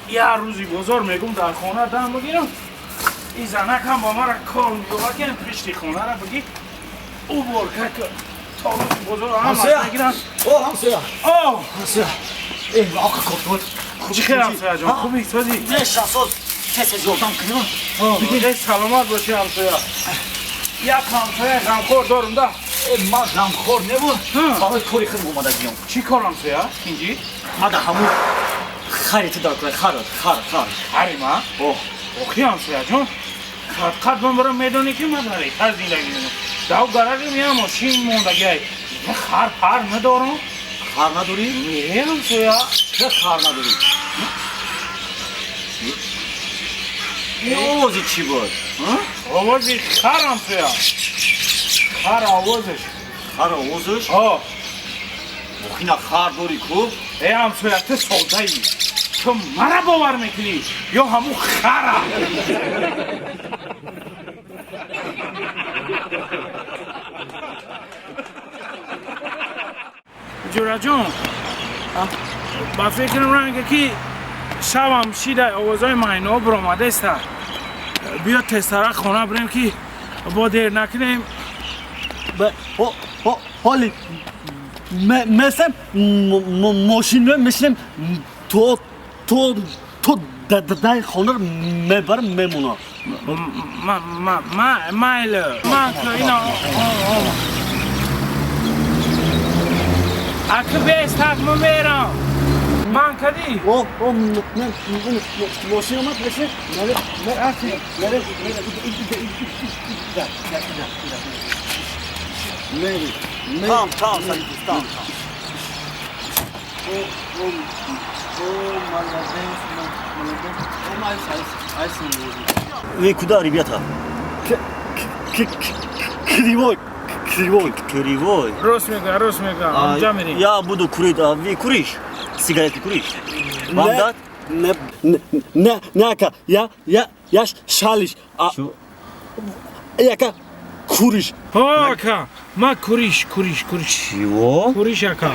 یه روزی بازار میگم در خانه دم بگیرم این زنک هم با من را کار میگوه که پشتی خانه را بگی او برکه که تا روزی بازار هم از نگیرم همسایه همسایه آقا کتون چی خیلی همسایه جان خوبی توزی نه شخصات کسی جوردم کنم بگی سلامت باشی همسایه یک همسایه غمخور دارم ده من غمخور نبود برای کاری خیلی اومده بیام چی کار همسایه؟ اینجی؟ من در همون خریت دار کنه خر خری ما؟ اوخی همسایه جان قد من برم میدانی که مداری هر زندگی نمون داو گرگی میام ماشین موندگی های خر پر ندارم خر نداری؟ میه همسایه چه خر نداری؟ این آوازی چی بود؟ آوازی خر همسایه خر آوازش خر آوازش؟ مخینا خر داری کو؟ ای همسایه تو سوده ای تو مرا باور میکنی یا همون خره جورا جان با فکرم رنگه که شب هم شیده آوازهای ماینا برامده است بیا تستره خانه بریم که با دیر نکنیم حالی مثل ماشین میشنیم تو در خانه رو میبرم میمونه مایل من که اینا اکه بیست حق من میرم من کدی ماشین اومد بشه تام سلیستان وی کدا عربیتا کریوی روز میگم اونجا میریم یا بودو کرید وی کریش سیگارتی کریش وام داد نه که یا شالش یکا کوریش اکا ما کوریش چیو؟ کوریش اکا